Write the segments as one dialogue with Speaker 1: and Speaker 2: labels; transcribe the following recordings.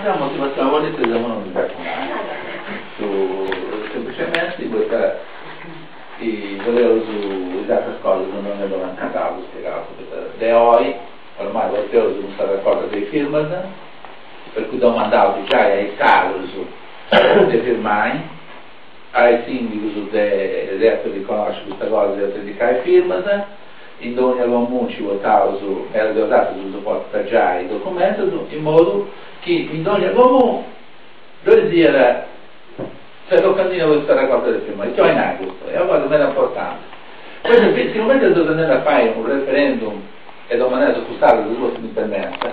Speaker 1: la motivazione politica non semplicemente volevo usare queste cose non ne avevo cantato, spiegato da oggi ormai volevo non stare d'accordo dei film per cui domandavo già ai calos dei firmai ai sindicus di riconoscere questa cosa di autenticare i film in ogni comune ci votavo era dotato sul supporto già i documenti in modo che in ogni comune doveva se lo candidato vuole stare d'accordo del firma che è in questo è una cosa meno importante questo sicuramente devo andare a fare un referendum e domandare su Stato del voto indipendenza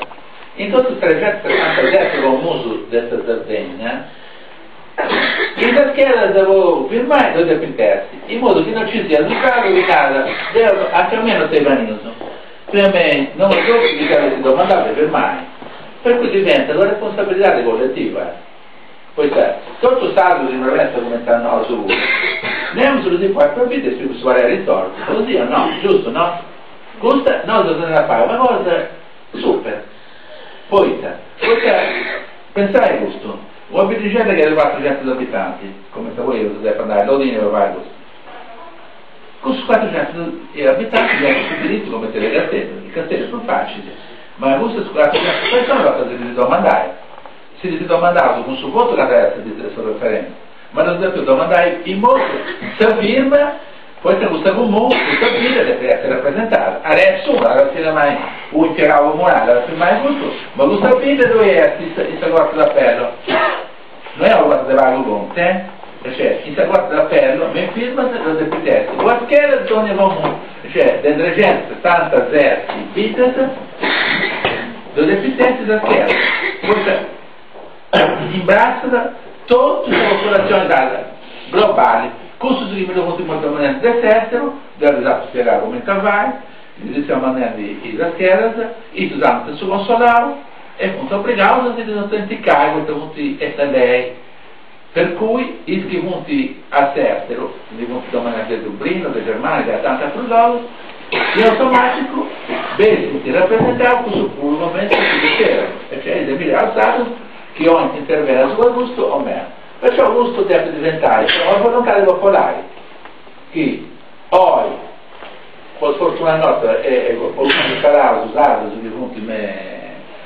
Speaker 1: in tutti i 377 comuni della Sardegna in la scheda devo firmare due depintesti in modo che non ci sia il caso di casa anche almeno 6 anni per me non è giusto di che si domandava firmare per cui diventa la responsabilità collettiva poi tutto lo Stato di intervento come stanno su andiamo su di qua per vedere se si vuole risolvere così o no, giusto no? Questa non bisogna fare una cosa super poi pensare a questo un abitante che aveva 400 abitanti, come se voi dovete andare, l'Odine aveva questo. Con 400 abitanti abbiamo il diritto come se le castelli, i castelli sono facili, ma questo su 400 persone la cosa si domandare. Si deve domandare con suo voto che adesso di questo referendum, ma non deve domandare in modo se firma, poi se questo comune, questa firma deve essere rappresentata. Adesso alla fine mai un impiegato comunale alla fine mai questo, ma questa firma dove essere in corte d'appello. Noi abbiamo fatto vago conte, cioè in corte d'appello, mi firma lo deputati. Qualche zona comune, cioè delle 370 zerti bites, lo deputati da scherzo. Imbrassano tutte le popolazioni globali, questo si rimane molto momento dell'estero, deve esatto spiegare come vai, iniziamo a mandare la scheda, i studenti si consolano e appunto obbligato di autenticare questi punti SLA. Per cui i punti all'estero, i punti dominanti del Dublino, del Germania, da tante altre cose, in automatico vengono rappresentati sul puro momento che c'erano, e cioè il miglior Stato che ogni interviene su gusto o meno. Perciò il gusto deve diventare una volontà popolare che oggi, per fortuna nostra, è usato sui punti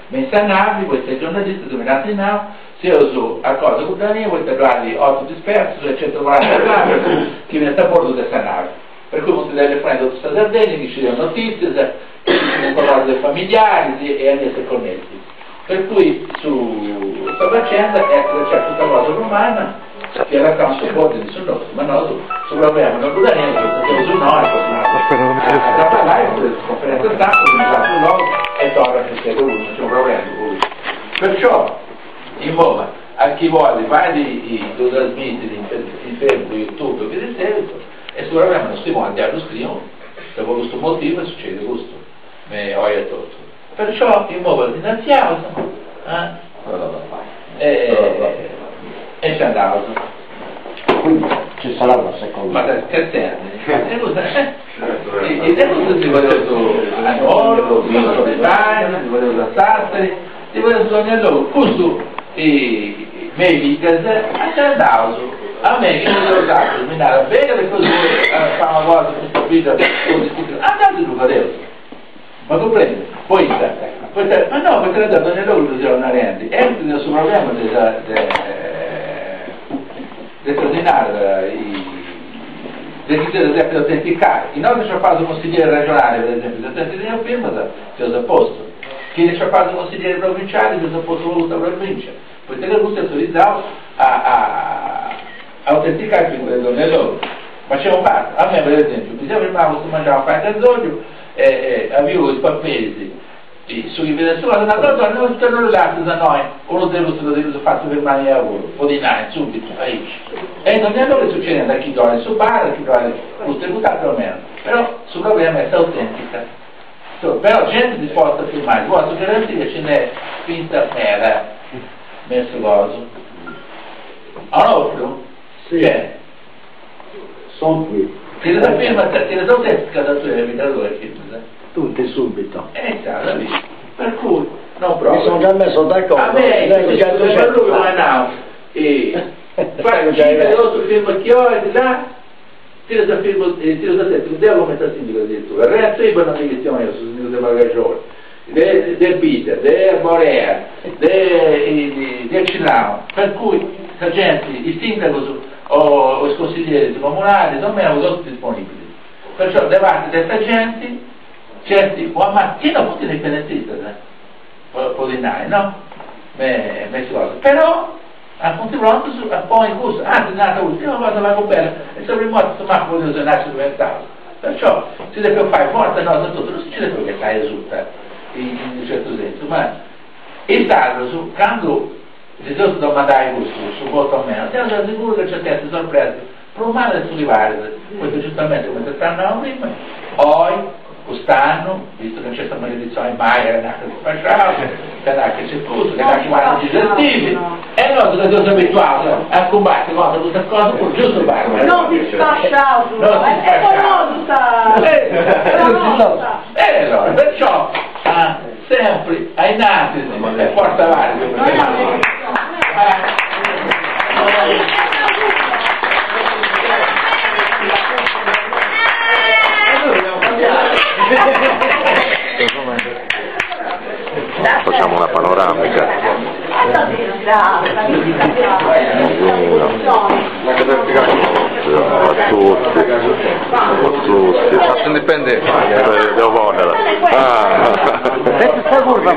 Speaker 1: menzionati, questi giornalisti dominati in now, si usano a cosa con Daniele, questi plani 8 dispersi, 140 plani, che viene a bordo del Sanaro. Per cui molti delle frane di Sardegna che ci danno notizie, che ci sono parlato dei familiari e agli esseri connessi. Per cui su questa faccenda è che c'è tutta la cosa romana che era un supporto di sul nostro, ma no, sul problema non lo daremo, perché su noi a parlare con conferenze stampa, sul nostro e torna che sia uno, c'è un problema con lui. Perciò, in modo a chi vuole fare i trasmettere in Facebook, YouTube, che di seguito, e sul problema non si può andare a scrivere, per questo motivo succede questo, me ho detto. Perciò il modo finanziario e ci andava
Speaker 2: quindi ci sarà una seconda
Speaker 1: ma scherzando e questo si voleva a Nord, si voleva si voleva a Sassari si voleva sognare loro questo i miei leaders ci andava a me che non lo sa terminare bene le cose fare una cosa questa vita andate tu Cadeo ma comprendi? Poi ma no, perché la non è loro che una rendi è un suo problema di determinare di autenticare in ogni ci ha fatto consigliere regionale per esempio di autenticare un film si usa posto chi ci ha fatto consigliere provinciale si usa posto voluto alla provincia poi te le è autorizzato a autenticare il film del non è loro ma c'è un fatto a me per esempio mi sembra che mangiava un pane d'orgoglio avevo i papesi sui Venezuela una cosa non sono lasciati da noi uno devo fatto per mani a lavoro o di nai subito e non è allora succede da chi vuole su bar chi vuole contributate o meno però sul problema è autentica però gente disposta a firmare vuole garantire che ce n'è finta nera messo coso allora c'è
Speaker 2: sono qui
Speaker 1: tiene la firma tiene autentica da tua vita dove firma
Speaker 2: tutte subito
Speaker 1: per cui non proprio.
Speaker 2: Mi sono già messo d'accordo.
Speaker 1: A me, per lui guardavo, fai 5 film che ho e di là, tira da te, devo mettere sindaco addirittura. Il resto io non mi chiedo io, sono sindaco di Margagione, del Peter, del Borea, del Cilano, per cui la gente, i sindaci o i consiglieri comunali non mi hanno tutti disponibili. Perciò davanti a questa gente, certi, ma mattina tutti indipendentisti, Polinai, no? Però a confronto poi in corso, anzi nata l'ultima volta la bella e sempre morto ma vuole usare diventato. Perciò si deve fare forte no, tutto, non si deve che fai risulta in un certo senso, ma il salvo quando si sono domandati su voto o meno, siamo sicuri che c'è certe sorprese, provare su rivale, questo giustamente come si stanno prima, poi quest'anno, visto che c'è questa maledizione mai era nata di fasciato, che c'è tutto, che nasce guarda digestivi, e noi cosa siamo abituati a combattere contro queste cose pur giusto fare.
Speaker 3: Non ti sfasciato, è
Speaker 1: allora, perciò sempre ai nati e forza avanti.
Speaker 4: Facciamo una panoramica. A tutti. Faccio indipendente. Devo volerla.
Speaker 2: Questa curva,